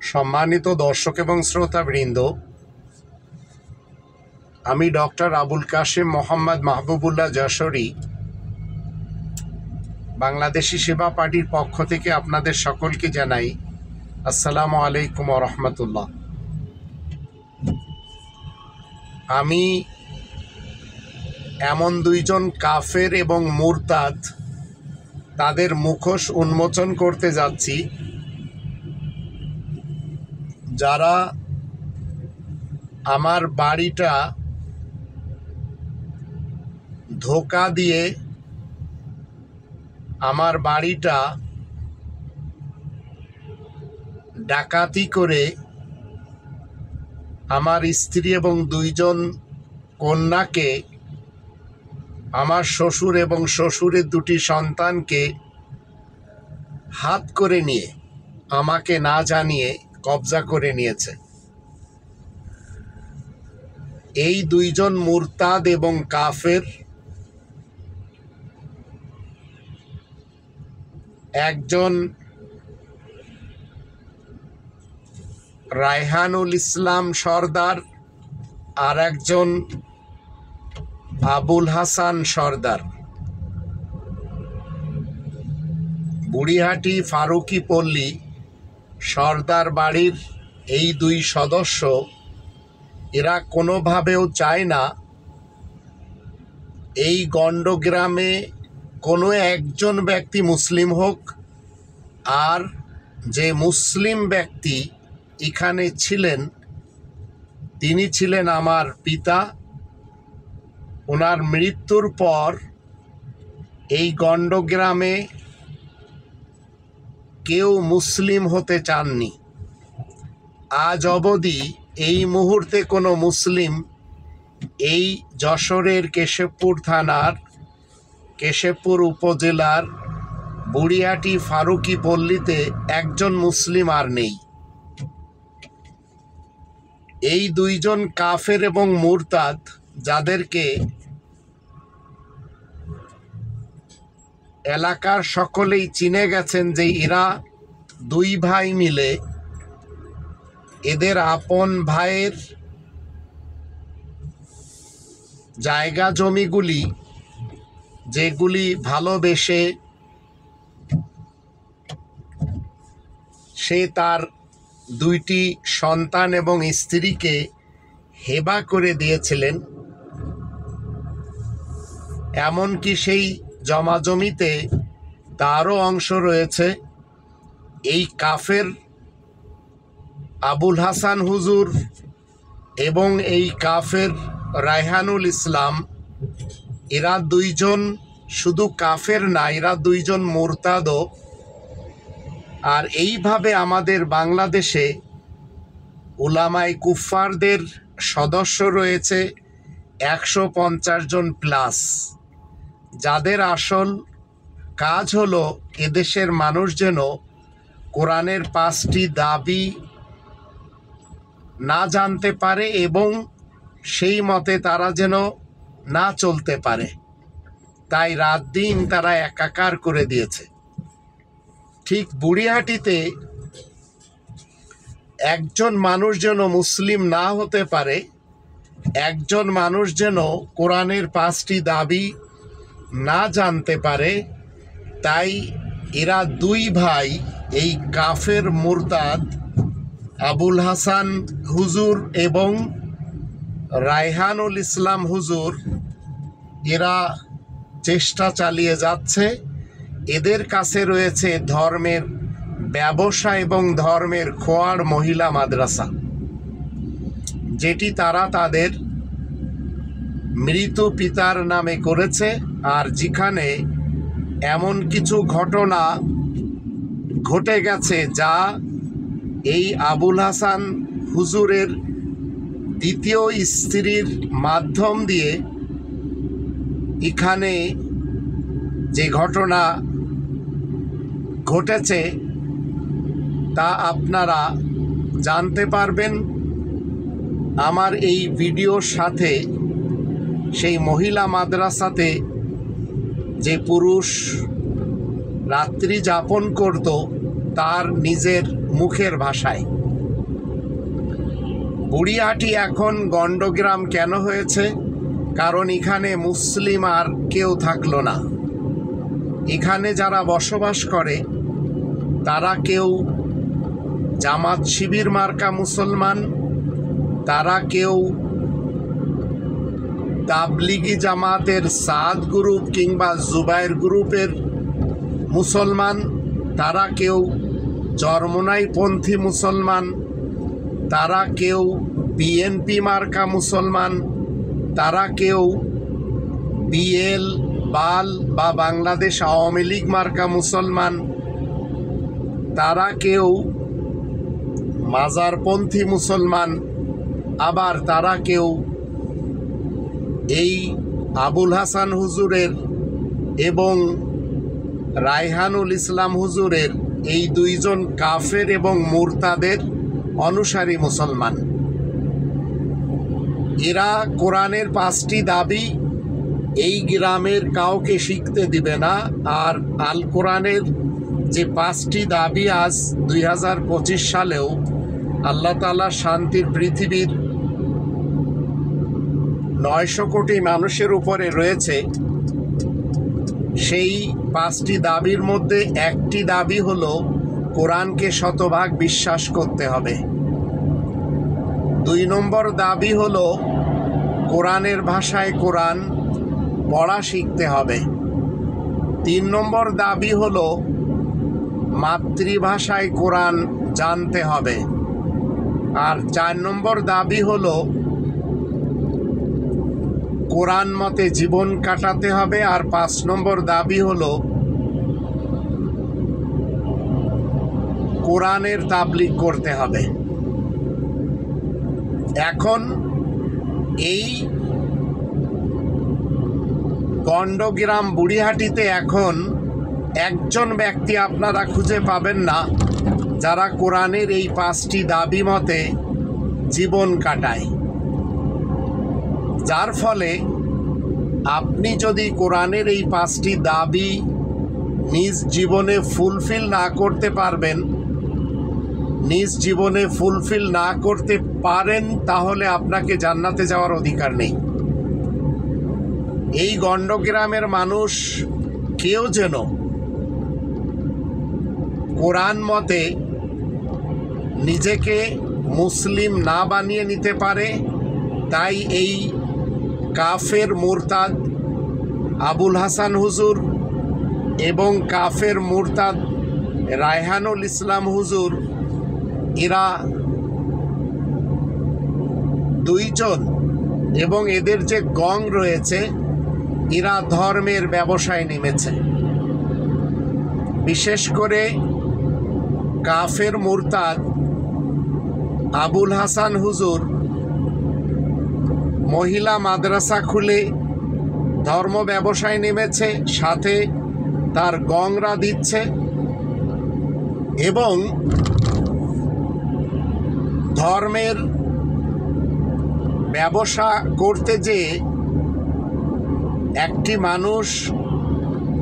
সম্মানিত দর্শক এবং শ্রোতাবৃন্দ, আমি ডক্টর আবুল কাশেম মোহাম্মদ মাহবুবুল্লাহ যশোরী বাংলাদেশি সেবা পার্টির পক্ষ থেকে আপনাদের সকলকে জানাই আসসালামু আলাইকুম ওয়া রাহমাতুল্লাহ। আমি এমন দুইজন কাফের এবং মুরতাদ তাদের মুখোশ উন্মোচন করতে যাচ্ছি, যারা আমার বাড়িটা ধোঁকা দিয়ে আমার বাড়িটা ডাকাতি করে আমার স্ত্রী এবং দুইজন কন্যাকে, আমার শ্বশুর এবং শ্বশুরের দুটি সন্তানকে হাত করে নিয়ে আমাকে না জানিয়ে কবজা করে নিয়েছে। এই দুইজন মুরতাদ এবং কাফের, একজন রায়হানুল ইসলাম সর্দার আর একজন আবুল হাসান সর্দার, বুড়িহাটি ফারুকি পল্লী সর্দার বাড়ির এই দুই সদস্য, এরা কোনোভাবেও চায় না এই গণ্ডগ্রামে কোনো একজন ব্যক্তি মুসলিম হোক। আর যে মুসলিম ব্যক্তি এখানে ছিলেন তিনি ছিলেন আমার পিতা। ওনার মৃত্যুর পর এই গণ্ডগ্রামে কেউ মুসলিম হতে চাননি। আজ অবধি এই মুহূর্তে কোনো মুসলিম এই যশোরের কেশবপুর থানার কেশবপুর উপজেলার বুড়িহাটি ফারুকি পল্লীতে একজন মুসলিম আর নেই। এই দুইজন কাফের এবং মুরতাদ, যাদেরকে এলাকার সকলেই চিনে গেছেন যে এরা দুই ভাই মিলে এদের আপন ভাইয়ের জায়গা জমিগুলি, যেগুলি ভালোবেসে সে তার দুইটি সন্তান এবং স্ত্রীকে হেবা করে দিয়েছিলেন, এমনকি সেই জমাজমিতে তারও অংশ রয়েছে। এই কাফের আবুল হাসান হুজুর এবং এই কাফের রায়হানুল ইসলাম, এরা দুইজন শুধু কাফের না, এরা দুইজন মুরতাদও। আর এইভাবে আমাদের বাংলাদেশে উলামায়ে কুফফারদের সদস্য রয়েছে 150 জন প্লাস, যাদের আসল কাজ হলো এদেশের মানুষ যেন কোরআনের 5টি দাবি না জানতে পারে এবং সেই মতে তারা যেন না চলতে পারে। তাই রাত দিন তারা একাকার করে দিয়েছে। ঠিক বুড়িহাটিতে একজন মানুষ যেন মুসলিম না হতে পারে, একজন মানুষ যেন কোরআনের 5টি দাবি না জানতে পারে, তাই এরা দুই ভাই, এই কাফের মুরতাদ আবুল হাসান হুজুর এবং রায়হানুল ইসলাম হুজুর, এরা চেষ্টা চালিয়ে যাচ্ছে। এদের কাছে রয়েছে ধর্মের ব্যবসা এবং ধর্মের খোয়াড় মহিলা মাদ্রাসা, যেটি তারা তাদের মৃত পিতার নামে করেছে। আর যেখানে এমন কিছু ঘটনা ঘটে গেছে যা এই আবুল হাসান হুজুরের দ্বিতীয় স্ত্রীর মাধ্যম দিয়ে এখানে যে ঘটনা ঘটেছে তা আপনারা জানতে পারবেন আমার এই ভিডিওর সাথে। সেই মহিলা মাদ্রাসাতে যে পুরুষ রাত্রি যাপন করত তার নিজের মুখের ভাষায়। বুড়িহাটি এখন গণ্ডগ্রাম কেন হয়েছে? কারণ এখানে মুসলিম আর কেউ থাকলো না। এখানে যারা বসবাস করে তারা কেউ জামাত শিবির মার্কা মুসলমান, তারা কেউ তাবলিগি জামাতের সাদ গ্রুপ কিংবা জুবাইর গ্রুপের মুসলমান, তারা কেউ চরমোনাইপন্থী মুসলমান, তারা কেউ বিএনপি মার্কা মুসলমান, তারা কেউ বিএল বাল বা বাংলাদেশ আওয়ামী লীগ মার্কা মুসলমান, তারা কেউ মাজারপন্থী মুসলমান, আবার তারা কেউ এই আবুল হাসান হুজুরের এবং রায়হানুল ইসলাম হুজুরের এই দুইজন কাফের এবং মুরতাদের অনুসারী মুসলমান। এরা কোরআনের 5টি দাবি এই গ্রামের কাউকে শিখতে দিবে না। আর আল কোরআনের যে 5টি দাবি আজ 2025 সালেও আল্লাহ তাআলা শান্তির পৃথিবীর 900 কোটি মানুষের উপরে রয়েছে, সেই 5টি দাবির মধ্যে একটি দাবি হলো কোরআনকে শতভাগ বিশ্বাস করতে হবে। 2 নম্বর দাবি হলো কোরআনের ভাষায় কোরআন পড়া শিখতে হবে। 3 নম্বর দাবি হলো মাতৃভাষায় কোরআন জানতে হবে। আর 4 নম্বর দাবি হলো কোরআন মতে জীবন কাটাতে হবে। আর 5 নম্বর দাবি হলো কোরআনের তাবলীগ করতে হবে। এখন এই গণ্ডগ্রাম বুড়িহাটিতে এখন একজন ব্যক্তি আপনারা খুঁজে পাবেন না যারা কোরআনের এই 5টি দাবি মতে জীবন কাটায়। যার ফলে আপনি যদি কোরআনের এই 5টি দাবি নিজ জীবনে ফুলফিল না করতে পারবেন, নিজ জীবনে ফুলফিল না করতে পারেন, তাহলে আপনাকে জান্নাতে যাওয়ার অধিকার নেই। এই গণ্ডগ্রামের মানুষ কেউ যেন কোরআন মতে নিজেকে মুসলিম না বানিয়ে নিতে পারে, তাই এই কাফের মুরতাদ আবুল হাসান হুজুর এবং কাফের মুরতাদ রায়হানুল ইসলাম হুজুর, এরা দুইজন এবং এদের যে গং রয়েছে, এরা ধর্মের ব্যবসায় নেমেছে। বিশেষ করে কাফের মুরতাদ আবুল হাসান হুজুর মহিলা মাদ্রাসা খুলে ধর্ম ব্যবসায় নেমেছে, সাথে তার গংরা দিচ্ছে এবং ধর্মের ব্যবসা করতে যে একটি মানুষ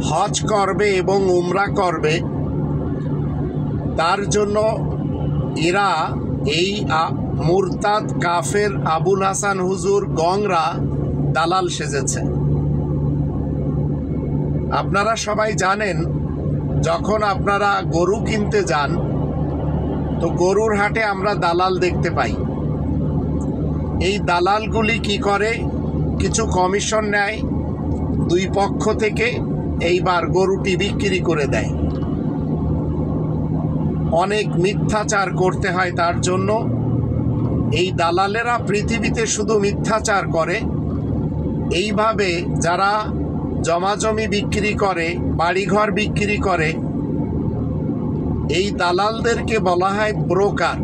হজ করবে এবং উমরা করবে, তার জন্য এরা এই মুরতাদ কাফের আবুল হাসান হুজুর গংরা দালাল সেজেছে। আপনারা সবাই জানেন, যখন আপনারা গরু কিনতে যান তো গরুর হাটে আমরা দালাল দেখতে পাই। এই দালালগুলি কি করে, কিছু কমিশন নেয় দুই পক্ষ থেকে, এইবার গরুটি বিক্রি করে দেয়। অনেক মিথ্যাচার করতে হয় তার জন্য। এই দালালেরা পৃথিবীতে শুধু মিথ্যাচার করে। এইভাবে যারা জমাজমি বিক্রি করে, বাড়িঘর বিক্রি করে, এই দালালদেরকে বলা হয় ব্রোকার।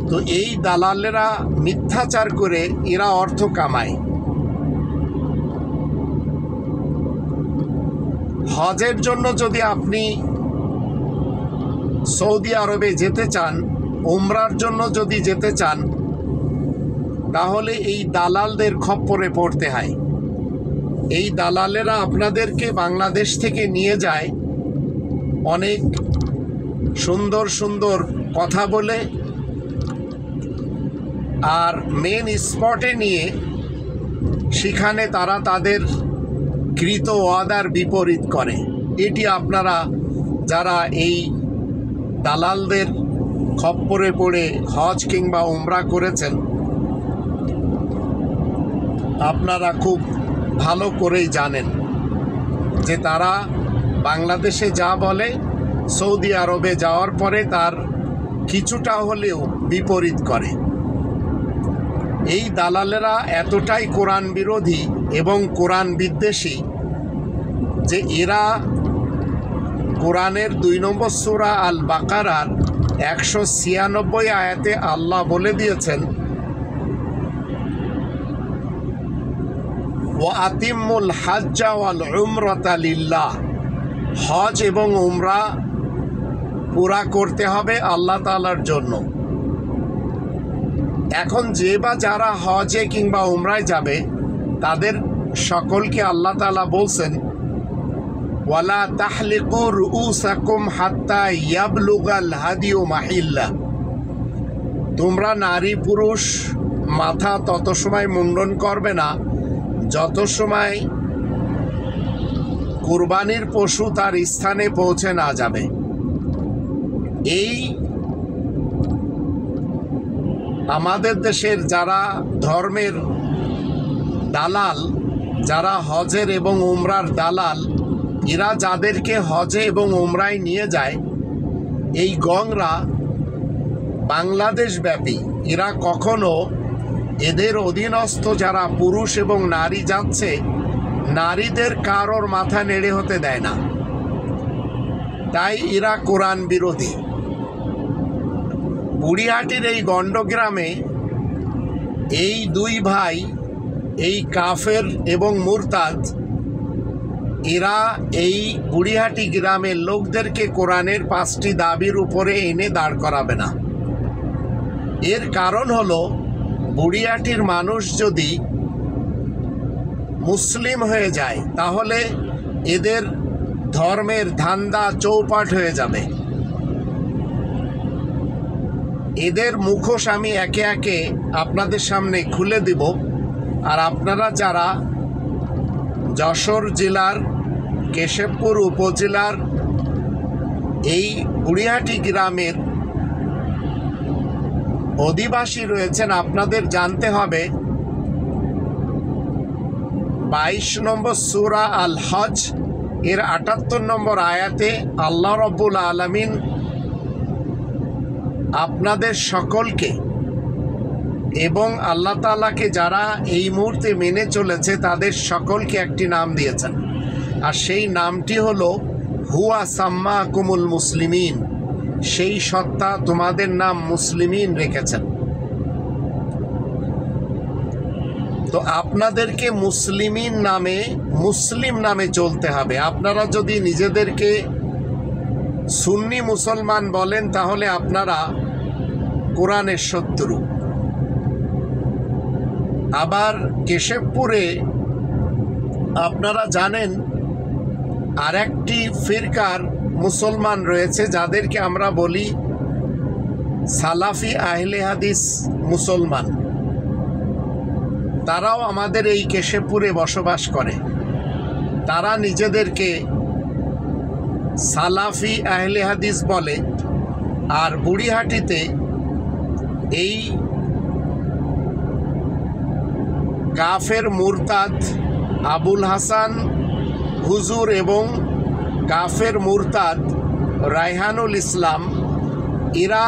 তো এই দালালেরা মিথ্যাচার করে এরা অর্থ কামায়। হজের জন্য যদি আপনি সৌদি আরবে যেতে চান, উমরার জন্য যদি যেতে চান, তাহলে এই দালালদের খপ্পরে পড়তে হয়। এই দালালেরা আপনাদেরকে বাংলাদেশ থেকে নিয়ে যায়, অনেক সুন্দর সুন্দর কথা বলে, আর মেন স্পটে নিয়ে সেখানে তারা তাদের কৃত ওয়াদার বিপরীত করে। এটি আপনারা যারা এই দালালদের খপ্পরে পড়ে হজ কিংবা উমরা করেছেন আপনারা খুব ভালো করেই জানেন যে তারা বাংলাদেশে যা বলে সৌদি আরবে যাওয়ার পরে তার কিছুটা হলেও বিপরীত করে। এই দালালেরা এতটাই কোরআন বিরোধী এবং কোরআন বিদ্বেষী যে এরা কোরআনের 2 নম্বর সূরা আল বাকারার 196 আয়াতে আল্লাহ বলে দিয়েছেন, ওয়া আতিম্মুল হাজ্জা ওয়াল উমরাতা লিল্লাহ, হজ এবং উমরা পুরা করতে হবে আল্লাহ তাআলার জন্য। এখন যে বা যারা হজে কিংবা উমরায় যাবে তাদের সকলকে আল্লাহ তাআলা বলছেন, ওয়ালা তাহলিকু রুউসাকুম হাত্তা ইয়াবলুগাল হাদিউ মাহিল্লা, তোমরা নারী পুরুষ মাথা তত সময় মুন্ডন করবে না যত সময় কুরবানির পশু তার স্থানে পৌঁছে না যাবে। এই আমাদের দেশের যারা ধর্মের দালাল, যারা হজের এবং উমরার দালাল, এরা যাদেরকে হজে এবং উমরায় নিয়ে যায় এই গংরা বাংলাদেশ ব্যাপী, এরা কখনো এদের অধীনস্থ যারা পুরুষ এবং নারী যাচ্ছে নারীদের কারোর মাথা নেড়ে হতে দেয় না। তাই এরা কোরআন বিরোধী। বুড়িহাটির এই গণ্ডগ্রামে এই 2 ভাই, এই কাফের এবং মুরতাদ, এরা এই বুড়িহাটি গ্রামের লোকদেরকে কোরআনের 5টি দাবির উপরে এনে দাঁড় করাবে না। এর কারণ হলো বুড়িহাটির মানুষ যদি মুসলিম হয়ে যায় তাহলে এদের ধর্মের ধান্দা চৌপাট হয়ে যাবে। এদের মুখোশ আমি একে একে আপনাদের সামনে খুলে দিব। আর আপনারা যারা যশোর জেলার কেশবপুর উপজেলার এই বুড়িহাটি গ্রামের অধিবাসী রয়েছেন, আপনাদের জানতে হবে 22 নম্বর সূরা আল হজ এর 78 নম্বর আয়াতে আল্লাহ রাব্বুল আলামিন আপনাদের সকলকে এবং আল্লাহ তাআলাকে যারা এই মুহূর্তে মেনে চলেছে তাদের সকলকে একটি নাম দিয়েছেন, আর সেই নামটি হলো হুয়া সাম্মাকুমুল মুসলিমিন। সেই সত্তা তোমাদের নাম মুসলিমিন রেখেছেন। তো আপনাদেরকে মুসলিমিন নামে, মুসলিম নামে চলতে হবে। আপনারা যদি নিজেদেরকে সুন্নি মুসলমান বলেন তাহলে আপনারা কোরআনের শত্রু। আবার কেশবপুরে আপনারা জানেন আরেকটি ফিরকার মুসলমান রয়েছে যাদেরকে আমরা বলি সালাফি আহলে হাদিস মুসলমান। তারাও আমাদের এই কেশবপুরে বসবাস করে। তারা নিজেদেরকে সালাফি আহলে হাদিস বলে। আর বুড়িহাটিতে এই কাফের মুরতাদ আবুল হাসান হুজুর এবং কাফের মুরতাদ রায়হানুল ইসলাম, এরা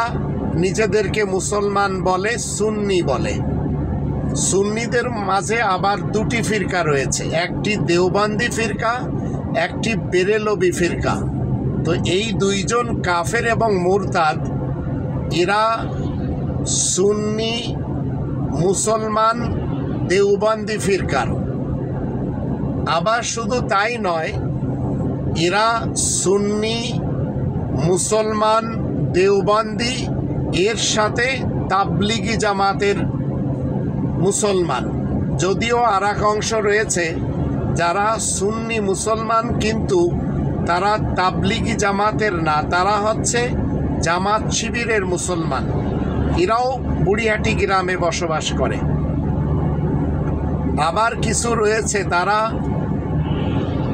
নিজেদেরকে মুসলমান বলে, সুন্নি বলে। সুন্নিদের মাঝে আবার 2টি ফিরকা রয়েছে, একটি দেওবন্দি ফিরকা, একটি বেরেলভি ফিরকা। তো এই 2 জন কাফের এবং মুরতাদ এরা সুন্নি মুসলমান দেওবন্দি ফিরকার। আবার শুধু তাই নয়, এরা সুন্নি মুসলমান দেওবন্দি এর সাথে তাবলিগি জামাতের মুসলমান। যদিও আর এক অংশ রয়েছে যারা সুন্নি মুসলমান কিন্তু তারা তাবলিগি জামাতের না, তারা হচ্ছে জামাত শিবিরের মুসলমান। এরাও বুড়িহাটি গ্রামে বসবাস করে। আবার কিছু রয়েছে তারা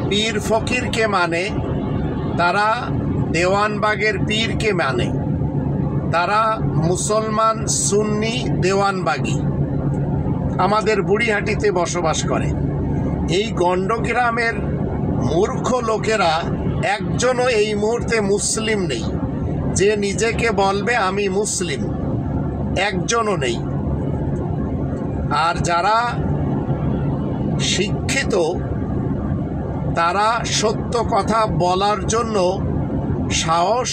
পীর ফকিরকে মানে, তারা দেওয়ানবাগের পীরকে মানে, তারা মুসলমান সুন্নি দেওয়ানবাগী আমাদের বুড়িহাটিতে বসবাস করে। এই গণ্ডগ্রামের মূর্খ লোকেরা একজনও এই মুহূর্তে মুসলিম নেই যে নিজেকে বলবে আমি মুসলিম, একজনও নেই। আর যারা শিক্ষিত তারা সত্য কথা বলার জন্য সাহস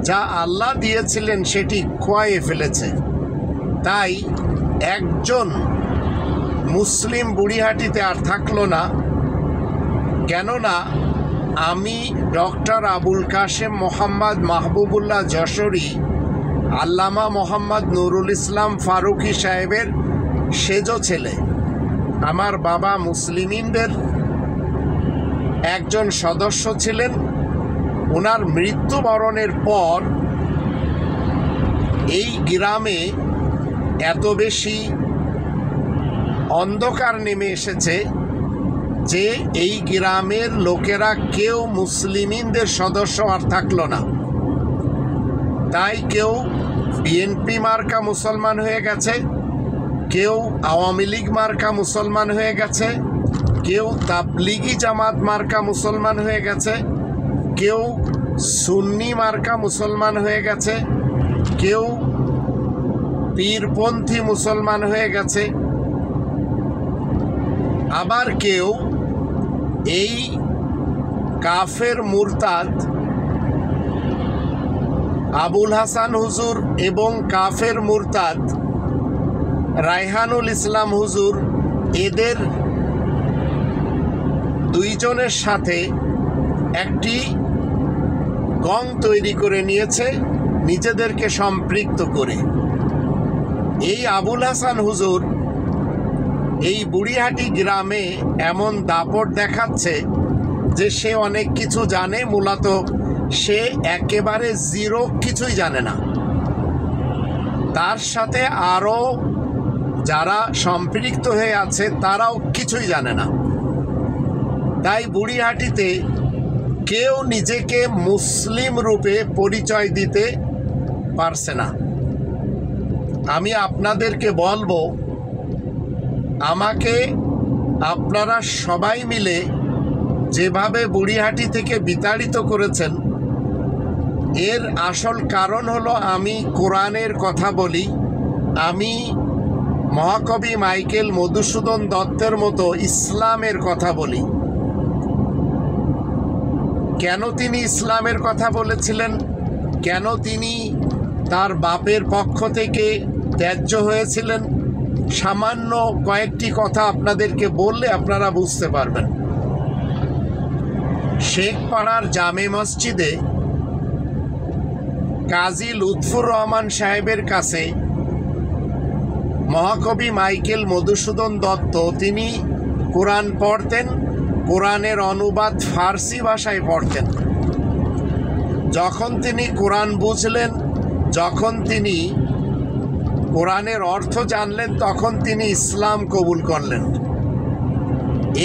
যা আল্লাহ দিয়েছিলেন সেটি খোয়াইয়ে ফেলেছে। তাই একজন মুসলিম বুড়িহাটিতে আর থাকলো না। কেননা আমি ডক্টর আবুল কাশেম মোহাম্মদ মাহবুবুল্লাহ যশোরী, আল্লামা মোহাম্মদ নুরুল ইসলাম ফারুকি সাহেবের সেজ ছেলে। আমার বাবা মুসলিমিনদের একজন সদস্য ছিলেন। ওনার মৃত্যুবরণের পর এই গ্রামে এত বেশি অন্ধকার নেমে এসেছে যে এই গ্রামের লোকেরা কেউ মুসলিমিনদের সদস্য আর থাকলো না। তাই কেউ বিএনপি মার্কা মুসলমান হয়ে গেছে, কেউ আওয়ামী লীগ মার্কা মুসলমান হয়ে গেছে, কেউ তাবলিগি জামাত মার্কা মুসলমান হয়ে গেছে, কেউ সুন্নি মার্কা মুসলমান হয়ে গেছে, কেউ পীরপন্থী মুসলমান হয়ে গেছে, আবার কেউ এই কাফের মুরতাদ আবুল হাসান হুজুর এবং কাফের মুরতাদ রায়হানুল ইসলাম হুজুর এদের দুইজনের সাথে একটি গং তৈরি করে নিয়েছে নিজেদেরকে সম্পৃক্ত করে। এই আবুল হাসান হুজুর এই বুড়িহাটি গ্রামে এমন দাপট দেখাচ্ছে যে সে অনেক কিছু জানে, মূলত সে একেবারে জিরো, কিছুই জানে না। তার সাথে আরও যারা সম্পৃক্ত হয়ে আছে তারাও কিছুই জানে না। তাই বুড়িহাটিতে কেউ নিজেকে মুসলিম রূপে পরিচয় দিতে পারছে না। আমি আপনাদেরকে বলবো, আমাকে আপনারা সবাই মিলে যেভাবে বুড়িহাটি থেকে বিতাড়িত করেছেন, এর আসল কারণ হলো আমি কোরআনের কথা বলি, আমি মহাকবি মাইকেল মধুসূদন দত্তের মতো ইসলামের কথা বলি। কেন তিনি ইসলামের কথা বলেছিলেন, কেন তিনি তার বাপের পক্ষ থেকে ত্যায্য হয়েছিলেন, সামান্য কয়েকটি কথা আপনাদেরকে বললে আপনারা বুঝতে পারবেন। শেখপাড়ার জামে মসজিদে কাজী লুৎফুর রহমান সাহেবের কাছে মহাকবি মাইকেল মধুসূদন দত্ত তিনি কোরআন পড়তেন, কোরআনের অনুবাদ ফার্সি ভাষায় পড়তেন। যখন তিনি কোরআন বুঝলেন, যখন তিনি কোরআনের অর্থ জানলেন, তখন তিনি ইসলাম কবুল করলেন।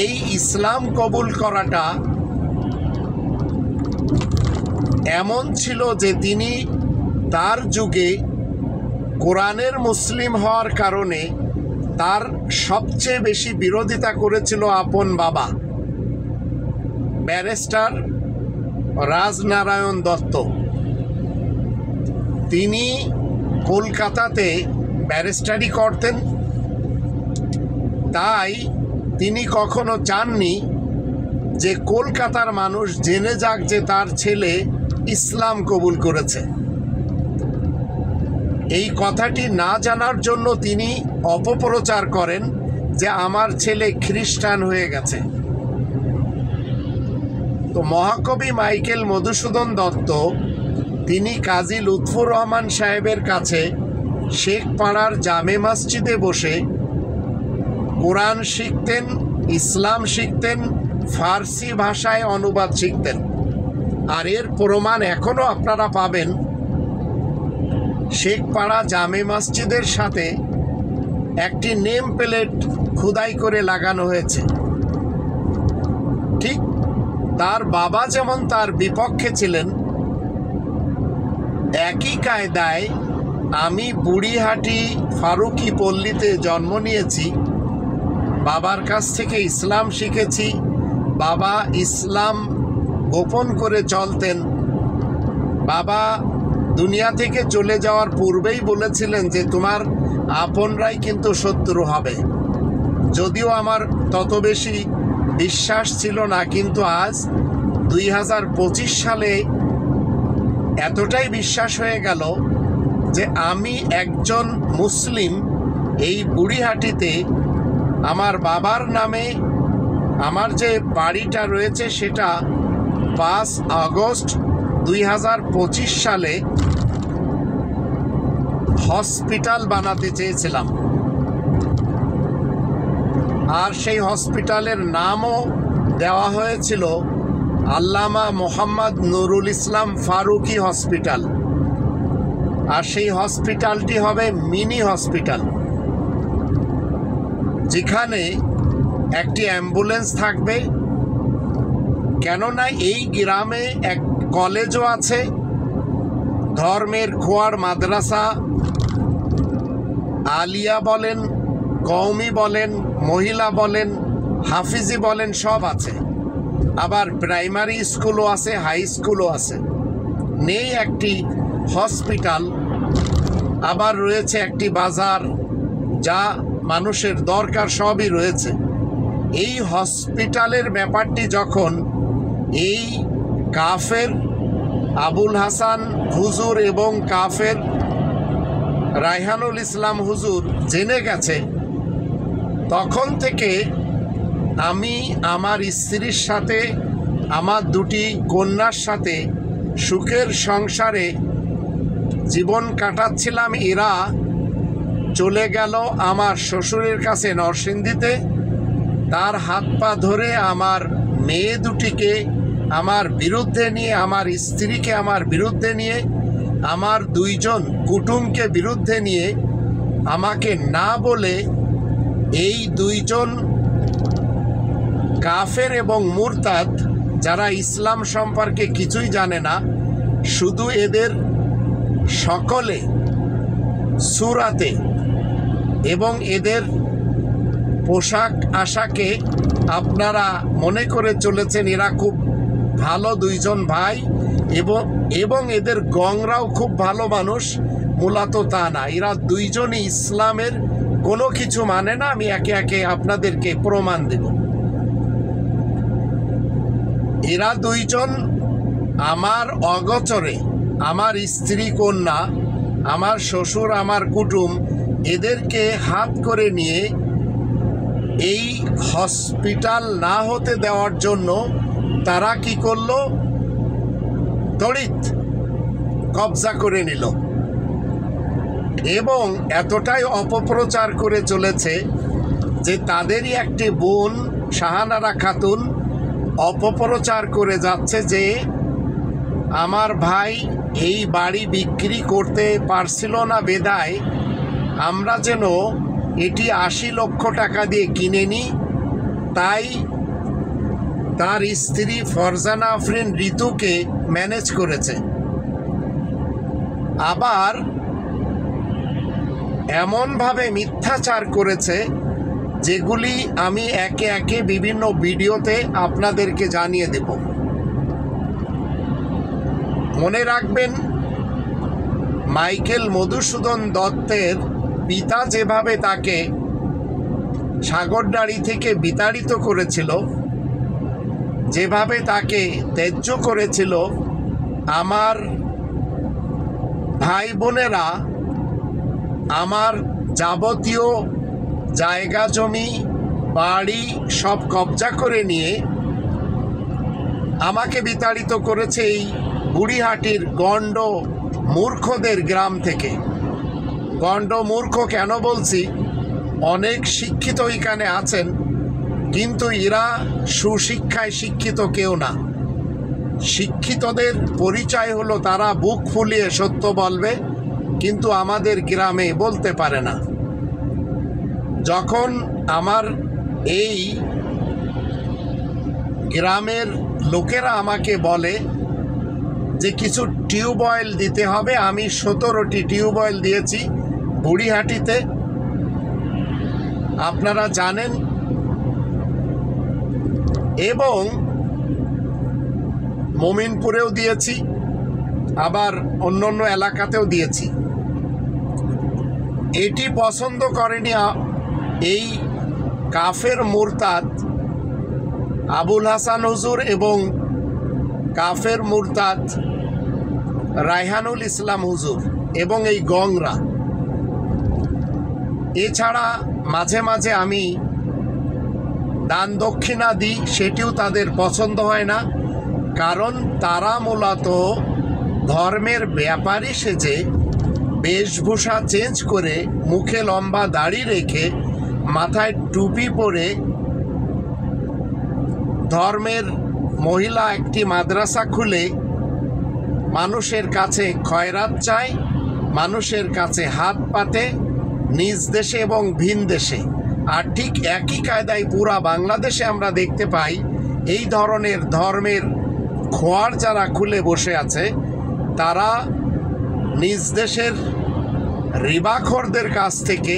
এই ইসলাম কবুল করাটা এমন ছিল যে তিনি তার যুগে কোরআনের মুসলিম হওয়ার কারণে তার সবচেয়ে বেশি বিরোধিতা করেছিল আপন বাবা ব্যারিস্টার রাজনারায়ণ দত্ত। তিনি কলকাতাতে ব্যারিস্টারি করতেন, তাই তিনি কখনো চাননি যে কলকাতার মানুষ জেনে যাক যে তার ছেলে ইসলাম কবুল করেছে। এই কথাটি না জানার জন্য তিনি অপপ্রচার করেন যে আমার ছেলে খ্রিস্টান হয়ে গেছে। তো মহাকবি মাইকেল মধুসূদন দত্ত তিনি কাজী লুৎফুর রহমান সাহেবের কাছে শেখপাড়ার জামে মসজিদে বসে কোরআন শিখতেন, ইসলাম শিখতেন, ফার্সি ভাষায় অনুবাদ শিখতেন। আর এর প্রমাণ এখনও আপনারা পাবেন শেখপাড়া জামে মসজিদের সাথে একটি নেম প্লেট খোদাই করে লাগানো হয়েছে। ঠিক তার বাবা যেমন তার বিপক্ষে ছিলেন, একই কায়দায় আমি বুড়িহাটি ফারুকি পল্লীতে জন্ম নিয়েছি, বাবার কাছ থেকে ইসলাম শিখেছি। বাবা ইসলাম গোপন করে চলতেন। বাবা দুনিয়া থেকে চলে যাওয়ার পূর্বেই বলেছিলেন যে তোমার আপনরাই কিন্তু শত্রু হবে। যদিও আমার তত বেশি বিশ্বাস ছিল না, কিন্তু আজ 2025 সালে এতটাই বিশ্বাস হয়ে গেল যে আমি একজন মুসলিম। এই বুড়িহাটিতে আমার বাবার নামে আমার যে বাড়িটা রয়েছে সেটা 5 আগস্ট 2025 সালে হসপিটাল বানাতে চেয়েছিলাম, আর সেই হসপিটালের নামও দেওয়া হয়েছিল আল্লামা মোহাম্মদ নুরুল ইসলাম ফারুকি হসপিটাল। আর সেই হসপিটালটি হবে মিনি হসপিটাল, যেখানে একটি অ্যাম্বুলেন্স থাকবে। কেননা এই গ্রামে এক কলেজও আছে, ধর্মের খোয়ার মাদ্রাসা, আলিয়া বলেন, কওমি বলেন, মহিলা বলেন, হাফিজি বলেন, সব আছে। আবার প্রাইমারি স্কুলও আছে, হাই স্কুলও আছে। নেই একটি হসপিটাল। আবার রয়েছে একটি বাজার, যা মানুষের দরকার সবই রয়েছে। এই হসপিটালের ব্যাপারটি যখন এই কাফের আবুল হাসান হুজুর এবং কাফের রায়হানুল ইসলাম হুজুর জেনে গেছে, তখন থেকে আমি আমার স্ত্রীর সাথে, আমার দুটি কন্যার সাথে সুখের সংসারে জীবন কাটাচ্ছিলাম। এরা চলে গেল আমার শ্বশুরের কাছে নরসিংদীতে। তার হাত পা ধরে আমার মেয়ে দুটিকে আমার বিরুদ্ধে নিয়ে, আমার স্ত্রীকে আমার বিরুদ্ধে নিয়ে, আমার 2 জন কুটুমকে বিরুদ্ধে নিয়ে আমাকে না বলে এই 2 জন কাফের এবং মুরতাদ, যারা ইসলাম সম্পর্কে কিছুই জানে না, শুধু এদের সকলে সূরাতে এবং এদের পোশাক আশাকে আপনারা মনে করে চলেছেন এরা খুব ভালো 2 জন ভাই, এবং এদের গংরাও খুব ভালো মানুষ। মূলত তা না, এরা 2 জনই ইসলামের কোনো কিছু মানে না। আমি একে একে আপনাদেরকে প্রমাণ দেব। এরা 2 জন আমার অগোচরে, আমার স্ত্রী কন্যা, আমার শ্বশুর, আমার কুটুম, এদেরকে হাত করে নিয়ে এই হসপিটাল না হতে দেওয়ার জন্য তারা কি করলো, তড়িৎ কবজা করে নিল এবং এতটাই অপপ্রচার করে চলেছে যে তাদেরই একটি বোন শাহানারা খাতুন অপপ্রচার করে যাচ্ছে যে আমার ভাই এই বাড়ি বিক্রি করতে পারছিল না বেদায় আমরা যেন এটি 80 লক্ষ টাকা দিয়ে কিনে নিই। তাই তার স্ত্রী ফরজানা আফরিন ঋতুকে ম্যানেজ করেছে। আবার এমনভাবে মিথ্যাচার করেছে যেগুলি আমি একে একে বিভিন্ন ভিডিওতে আপনাদেরকে জানিয়ে দেব। মনে রাখবেন, মাইকেল মধুসূদন দত্তের পিতা যেভাবে তাকে সাগরদাড়ি থেকে বিতাড়িত করেছিল, যেভাবে তাকে ত্যায্য করেছিল, আমার ভাই বোনেরা আমার যাবতীয় জায়গা জমি বাড়ি সব কবজা করে নিয়ে আমাকে বিতাড়িত করেছে এই বুড়িহাটির গণ্ড মূর্খদের গ্রাম থেকে। গণ্ড মূর্খ কেন বলছি, অনেক শিক্ষিত এখানে আছেন, কিন্তু এরা সুশিক্ষায় শিক্ষিত কেউ না। শিক্ষিতদের পরিচয় হলো তারা বুক ফুলিয়ে সত্য বলবে, কিন্তু আমাদের গ্রামে বলতে পারে না। যখন আমার এই গ্রামের লোকেরা আমাকে বলে যে কিছু টিউবওয়েল দিতে হবে, আমি 17টি টিউবওয়েল দিয়েছি বুড়িহাটিতে, আপনারা জানেন, এবং মোমিনপুরেও দিয়েছি, আবার অন্য অন্য এলাকাতেও দিয়েছি। এটি পছন্দ করেনি এই কাফের মুরতাদ আবুল হাসান হুজুর এবং কাফের মুরতাদ রায়হানুল ইসলাম হুজুর এবং এই গংরা। এছাড়া মাঝে মাঝে আমি দান দক্ষিণা দিই, সেটিও তাদের পছন্দ হয় না, কারণ তারা মূলত ধর্মের ব্যাপারী সেজে বেশভূষা চেঞ্জ করে মুখে লম্বা দাড়ি রেখে মাথায় টুপি পরে ধর্মের মহিলা একটি মাদ্রাসা খুলে মানুষের কাছে খয়রাত চায়, মানুষের কাছে হাত পাতে নিজ দেশে এবং ভিন দেশে। আর ঠিক একই কায়দায় পুরা বাংলাদেশে আমরা দেখতে পাই এই ধরনের ধর্মের খোয়ার যারা খুলে বসে আছে, তারা নিজ দেশের রিবাখোরদের কাছ থেকে,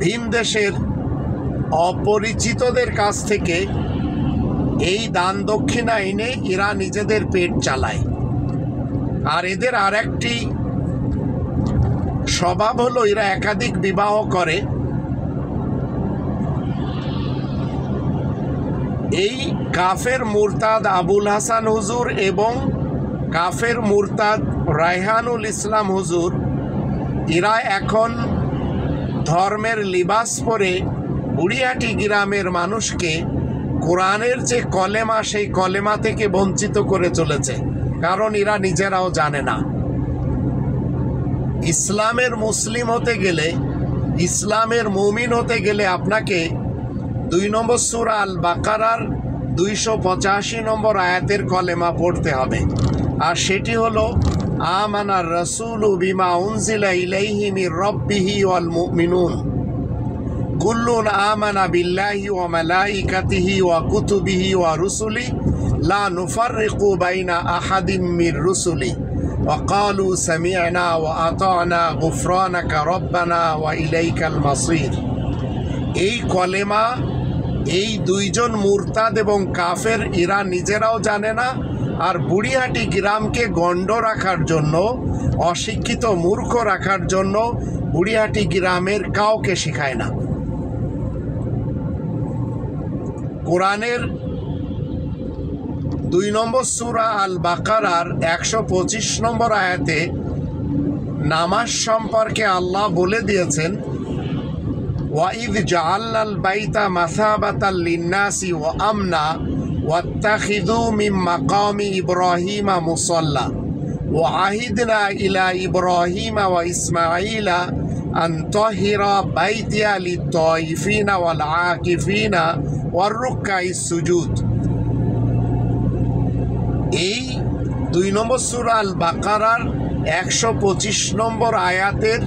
ভিন দেশের অপরিচিতদের কাছ থেকে এই দান দক্ষিণা এনে এরা নিজেদের পেট চালায়। আর এদের আর একটি স্বভাব হলো এরা একাধিক বিবাহ করে। এই কাফের মুরতাদ আবুল হাসান হুজুর এবং কাফের মুরতাদ রায়হানুল ইসলাম হুজুর, এরা এখন ধর্মের লিবাস পরে বুড়িহাটি গ্রামের মানুষকে কোরআনের যে কলেমা, সেই কলেমা থেকে বঞ্চিত করে চলেছে। কারণ এরা নিজেরাও জানে না ইসলামের মুসলিম হতে গেলে, ইসলামের মুমিন হতে গেলে আপনাকে 2 নম্বর সূরা আল বাকারার 285 নম্বর আয়াতের কলেমা পড়তে হবে। আর সেটি হলো আমানার রাসূলু বিমা উনজিলা ইলাইহি মির রাব্বিহি ওয়াল মুমিনুন কুল্লুন আমানা বিল্লাহি ওয়া মালাইকাতিহি ওয়া কুতুবিহি ওয়া রুসুলি লা নুফাররিকু বাইনা আহাদিম মির রুসুলি ওয়া ক্বালু সামি'না ওয়া আতা'না গুফরানাকা রব্বানা ওয়া ইলাইকাল মাসির। এই কলেমা এই দুইজন মুরতাদ এবং কাফের এরা নিজেরাও জানে না, আর বুড়িহাটি গ্রামকে গণ্ড রাখার জন্য, অশিক্ষিত মূর্খ রাখার জন্য বুড়িহাটি গ্রামের কাউকে শেখায় না। কোরআনের 2 নম্বর সূরা আল বাকারার 125 নম্বর আয়াতে নামাজ সম্পর্কে আল্লাহ বলে দিয়েছেন, ওয়াইদ জাআলনাল বাইতা মাসাবাতাল লিন্নাসি ওয়া আমনা ওয়াত্তাখিযু মিন মাকামি ইব্রাহিমা মুসাল্লা ওয়া আহিদনা ইলা ইব্রাহিমা ওয়া ইসমাঈলা আন তাহিরা বাইতিয়া লিত-তাইফিনা ওয়াল আকিফিনা ওয়ার রুকআইস সুজুদ। এই 2 নম্বর সূরা আল বাকারার 125 নম্বর আয়াতের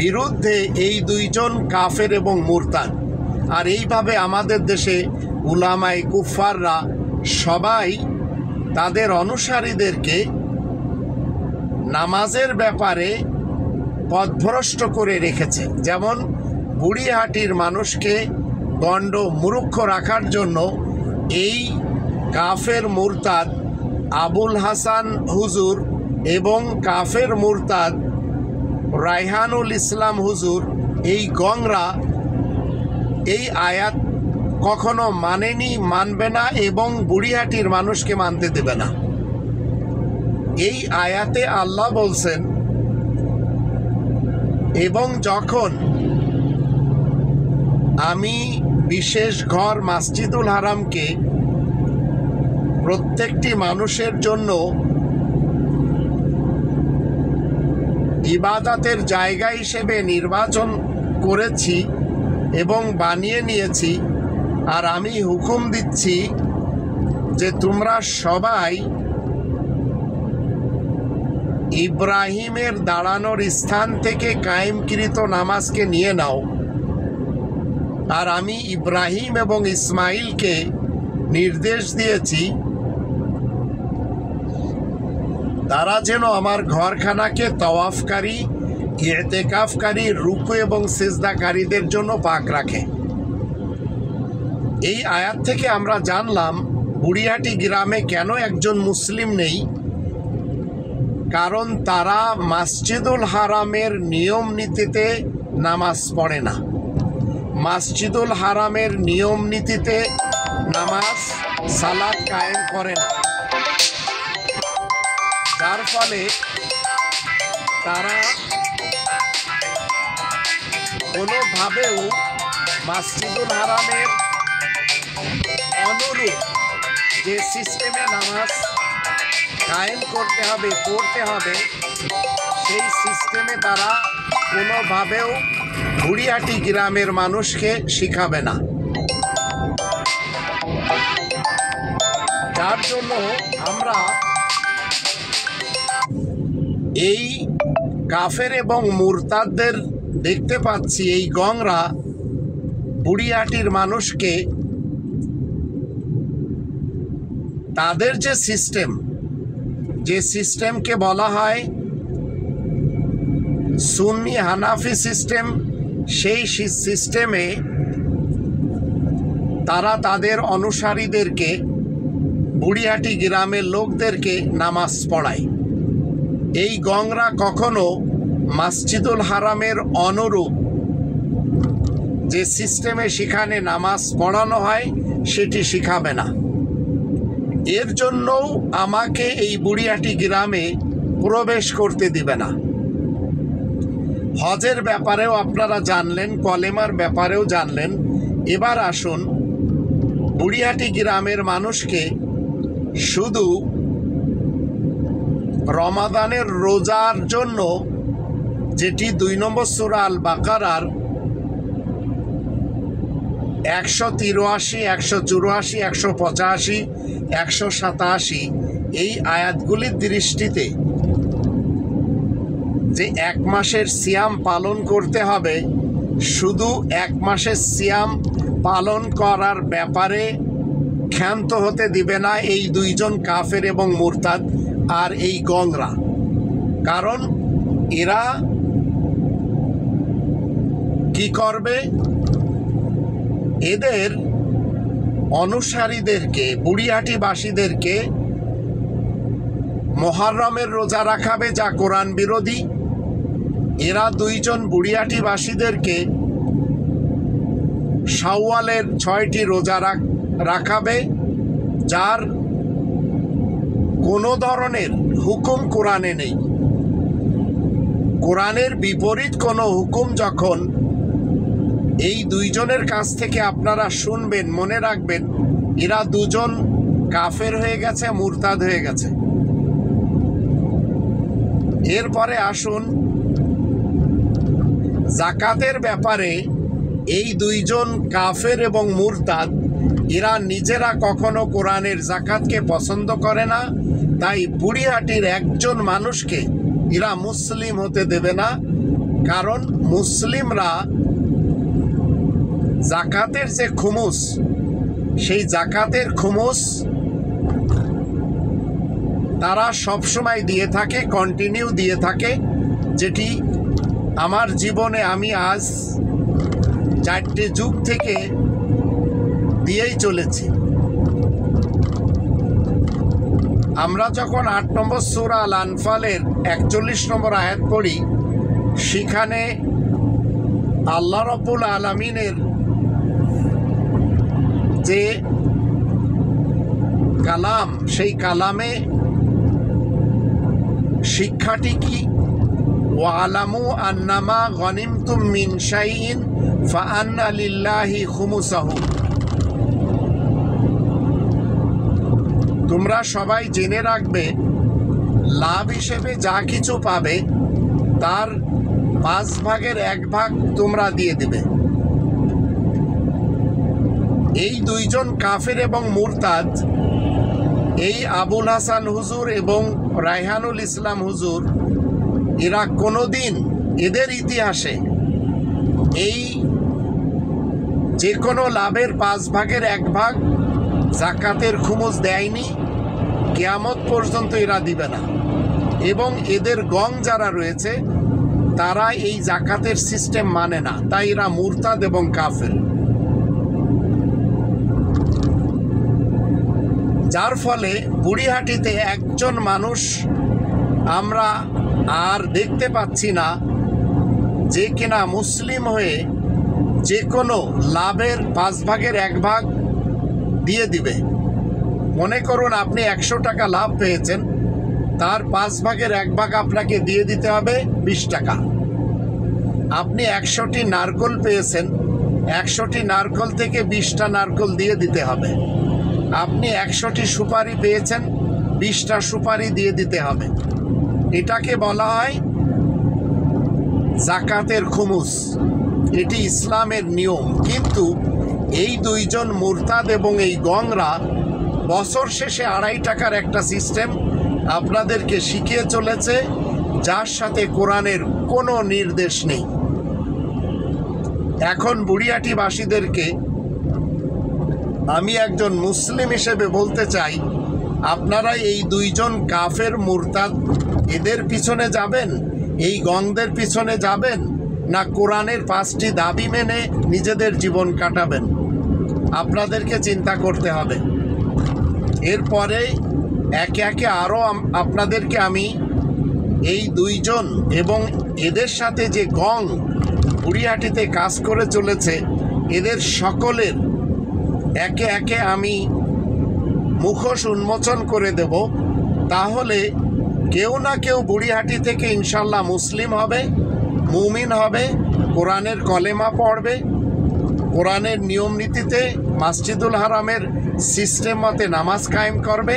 বিরুদ্ধে এই দুইজন কাফের এবং মুরতাদ। আর এইভাবে আমাদের দেশে উলামায়ে কুফাররা সবাই তাদের অনুসারীদেরকে নামাজের ব্যাপারে পথভ্রষ্ট করে রেখেছে। যেমন বুড়িহাটির মানুষকে গণ্ড মূর্খ রাখার জন্য এই কাফের মুরতাদ আবুল হাসান হুজুর এবং কাফের মুরতাদ রায়হানুল ইসলাম হুজুর, এই গংরা এই আয়াত কখনো মানেনি, মানবে না এবং বুড়িহাটির মানুষকে মানতে দেবে না। এই আয়াতে আল্লাহ বলছেন, এবং যখন আমি বিশেষ ঘর মসজিদুল হারামকে প্রত্যেকটি মানুষের জন্য ইবাদতের জায়গা হিসেবে নির্বাচন করেছি এবং বানিয়ে নিয়েছি, আর আমি হুকুম দিচ্ছি যে তোমরা সবাই ইব্রাহিমের দাঁড়ানোর স্থান থেকে কায়েমকৃত নামাজকে নিয়ে নাও, আর আমি ইব্রাহিম এবং ইসমাইলকে নির্দেশ দিয়েছি তারা যেন আমার ঘরখানাকে তওয়াফকারী, ইতিকাফকারী, রুকু এবং সিজদাকারীদের জন্য পাক রাখে। এই আয়াত থেকে আমরা জানলাম বুড়িহাটি গ্রামে কেন একজন মুসলিম নেই, কারণ তারা মসজিদুল হারামের নিয়ম নীতিতে নামাজ পড়ে না, মসজিদুল হারামের নিয়ম নীতিতে নামাজ সালাত কায়েম করে না, যার ফলে তারা কোনোভাবেও মসজিদুল হারামের অনুরূপ যে সিস্টেমে নামাজ কায়েম করতে হবে, পড়তে হবে, সেই সিস্টেমে তারা কোনোভাবেও বুড়িহাটি গ্রামের মানুষকে শিখাবে না। যার জন্য আমরা এই কাফের এবং মুরতাদদের দেখতে পাচ্ছি, এই গংরা বুড়িহাটির মানুষকে তাদের যে সিস্টেমকে বলা হয় সুন্নি হানাফি সিস্টেম, সেই সিস্টেমে তারা তাদের অনুসারীদেরকে, বুড়িহাটি গ্রামের লোকদেরকে নামাজ পড়ায়। এই গংরা কখনো মসজিদুল হারামের অনুরূপ যে সিস্টেমে সেখানে নামাজ পড়ানো হয় সেটি শিখাবে না। এর জন্যও আমাকে এই বুড়িহাটি গ্রামে প্রবেশ করতে দিবে না। হজের ব্যাপারেও আপনারা জানলেন, কলেমার ব্যাপারেও জানলেন। এবার আসুন বুড়িহাটি গ্রামের মানুষকে শুধু রমাদানের রোজার জন্য, যেটি 2 নম্বর সূরা আল বাকারার 183, 184, 185, 187 এই আয়াতগুলির দৃষ্টিতে যে 1 মাসের সিয়াম পালন করতে হবে, শুধু 1 মাসের সিয়াম পালন করার ব্যাপারে ক্ষান্ত হতে দিবে না এই 2 জন কাফের এবং মুরতাদ আর এই গংরা। কারণ এরা কি করবে, এদের অনুসারীদেরকে, বুড়িহাটিবাসীদেরকে মুহররমের রোজা রাখাবে, যা কোরআন বিরোধী। এরা 2 জন বুড়িহাটিবাসীদেরকে শাওয়ালের 6টি রোজা রাখাবে, যার কোনো ধরনের হুকুম কোরআনে নেই। কোরআনের বিপরীত কোনো হুকুম যখন এই 2 জনের কাছ থেকে আপনারা শুনবেন, মনে রাখবেন এরা 2 জন কাফের হয়ে গেছে, মুরতাদ হয়ে গেছে। এরপরে আসুন যাকাতের ব্যাপারে। এই 2 জন কাফের এবং মুরতাদ এরা নিজেরা কখনো কোরআনের যাকাতকে পছন্দ করে না, তাই বুড়িহাটির একজন মানুষকে এরা মুসলিম হতে দেবে না। কারণ মুসলিমরা যাকাতের যে খুমুস, সেই যাকাতের খুমুস তারা সবসময় দিয়ে থাকে, কন্টিনিউ দিয়ে থাকে, যেটি আমার জীবনে আমি আজ 4টে যুগ থেকে দিয়েই চলেছি। আমরা যখন 8 নম্বর সূরা আল আনফালের 41 নম্বর আয়াত পড়ি, সেখানে আল্লাহ রাব্বুল আলামিনের যে কালাম, সেই কালামে শিক্ষাটি কি, ওয়ালামু আন্নামা গনিমতুম মিন শাইইন ফাআন্না লিল্লাহি খুমুসাহু। তোমরা সবাই জেনে রাখবে, লাভ হিসেবে যা কিছু পাবে তার 5 ভাগের 1 ভাগ তোমরা দিয়ে দেবে। এই 2 জন কাফের এবং মুরতাদ, এই আবুল হাসান হুজুর এবং রায়হানুল ইসলাম হুজুর এরা কোনোদিন এদের ইতিহাসে এই যে কোনো লাভের 1/5 জাকাতের খুমুস দেয়নি, কিয়ামত পর্যন্ত এরা দিবে না। এবং এদের গং যারা রয়েছে তারা এই জাকাতের সিস্টেম মানে না, তাই এরা মুরতাদ এবং কাফের। যার ফলে বুড়িহাটিতে একজন মানুষ আমরা আর দেখতে পাচ্ছি না যে কিনা মুসলিম হয়ে যে কোনো লাভের 1/5 দিয়ে দিবে। মনে করুন আপনি 100 টাকা লাভ পেয়েছেন, তার 1/5 আপনাকে দিয়ে দিতে হবে 20 টাকা। আপনি 100টি নারকল পেয়েছেন, 100টি নারকল থেকে 20টা নারকল দিয়ে দিতে হবে। আপনি 100টি সুপারি পেয়েছেন, 20টা সুপারি দিয়ে দিতে হবে। এটাকে বলা হয় জাকাতের খুমুস। এটি ইসলামের নিয়ম। কিন্তু এই দুইজন মুরতাদ এবং এই গংরা বছর শেষে 2.5 টাকার একটা সিস্টেম আপনাদেরকে শিখিয়ে চলেছে, যার সাথে কোরআনের কোনো নির্দেশ নেই। এখন বুড়িহাটিবাসীদেরকে আমি একজন মুসলিম হিসেবে বলতে চাই, আপনারা এই দুইজন কাফের মুরতাদ এদের পিছনে যাবেন, এই গংদের পিছনে যাবেন, না কোরআনের 5টি দাবি মেনে নিজেদের জীবন কাটাবেন? আপনাদেরকে চিন্তা করতে হবে। এরপরে একে একে আরও আপনাদেরকে আমি এই দুইজন এবং এদের সাথে যে গং বুড়িহাটিতে কাজ করে চলেছে এদের সকলের একে একে আমি মুখোশ উন্মোচন করে দেব। তাহলে কেউ না কেউ বুড়িহাটি থেকে ইনশাল্লাহ মুসলিম হবে, মুমিন হবে, কোরআনের কলেমা পড়বে, কোরআনের নিয়ম নীতিতে মসজিদুল হারামের সিস্টেম মতে নামাজ কায়েম করবে,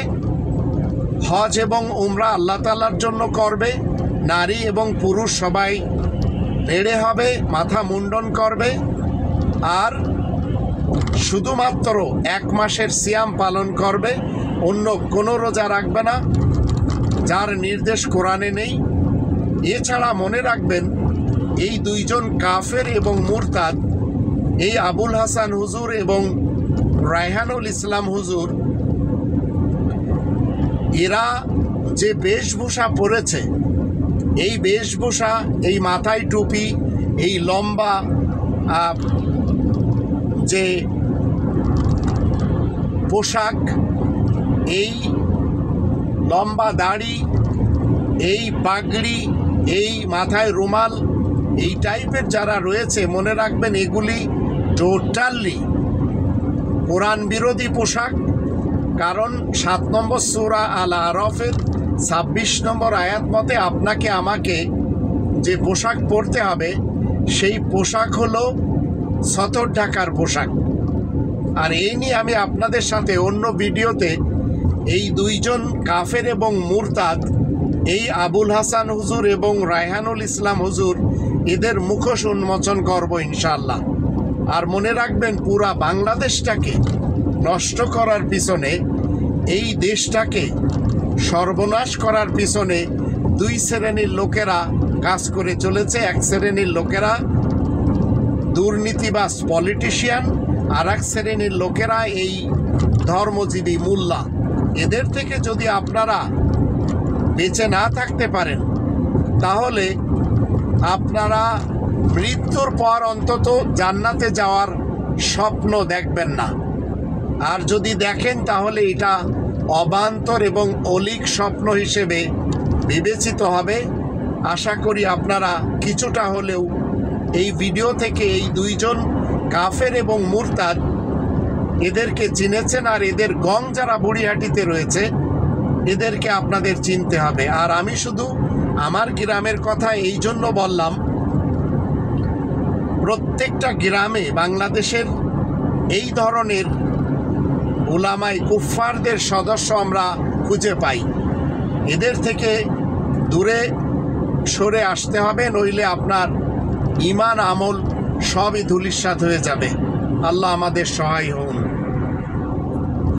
হজ এবং উমরা আল্লাহ তাআলার জন্য করবে, নারী এবং পুরুষ সবাই বেড়ে হবে, মাথা মুন্ডন করবে, আর শুধুমাত্র 1 মাসের সিয়াম পালন করবে, অন্য কোনো রোজা রাখবে না, যার নির্দেশ কোরআনে নেই। এছাড়া মনে রাখবেন, এই দুইজন কাফের এবং মুরতাদ, এই আবুল হাসান হুজুর এবং রায়হানুল ইসলাম হুজুর, এরা যে বেশভূষা পরেছে, এই বেশভূষা, এই মাথায় টুপি, এই লম্বা যে পোশাক, এই লম্বা দাড়ি, এই পাগড়ি, এই মাথায় রুমাল, এই টাইপের যারা রয়েছে, মনে রাখবেন এগুলি টোটালি কোরআন বিরোধী পোশাক। কারণ 7 নম্বর সূরা আল আরাফের 26 নম্বর আয়াত মতে আপনাকে আমাকে যে পোশাক পরতে হবে সেই পোশাক হলো সতর ঢাকার পোশাক। আর এই নিয়ে আমি আপনাদের সাথে অন্য ভিডিওতে এই দুইজন কাফের এবং মুরতাদ, এই আবুল হাসান হুজুর এবং রায়হানুল ইসলাম হুজুর, এদের মুখোশ উন্মোচন করব ইনশাআল্লাহ। আর মনে রাখবেন, পুরা বাংলাদেশটাকে নষ্ট করার পিছনে, এই দেশটাকে সর্বনাশ করার পিছনে 2 শ্রেণীর লোকেরা কাজ করে চলেছে। 1 শ্রেণীর লোকেরা দুর্নীতিবাজ পলিটিশিয়ান, আর 1 শ্রেণীর লোকেরা এই ধর্মজীবী মোল্লা। এদের থেকে যদি আপনারা বেঁচে না থাকতে পারেন, তাহলে আপনারা মৃত্যুর পর অন্তত জান্নাতে যাওয়ার স্বপ্ন দেখবেন না। আর যদি দেখেন তাহলে এটা অবান্তর এবং অলীক স্বপ্ন হিসেবে বিবেচিত হবে। আশা করি আপনারা কিছুটা হলেও এই ভিডিও থেকে এই দুইজন কাফের এবং মুরতাদ এদেরকে চিনেছেন। আর এদের গং যারা বুড়িহাটিতে রয়েছে এদেরকে আপনাদের চিনতে হবে। আর আমি শুধু আমার গ্রামের কথা এই জন্য বললাম, প্রত্যেকটা গ্রামে বাংলাদেশের এই ধরনের উলামায়ে কুফফারদের সদস্য আমরা খুঁজে পাই। এদের থেকে দূরে সরে আসতে হবে, নইলে আপনার ঈমান আমল সবই ধূলিসাৎ হয়ে যাবে। আল্লাহ আমাদের সহায় হন।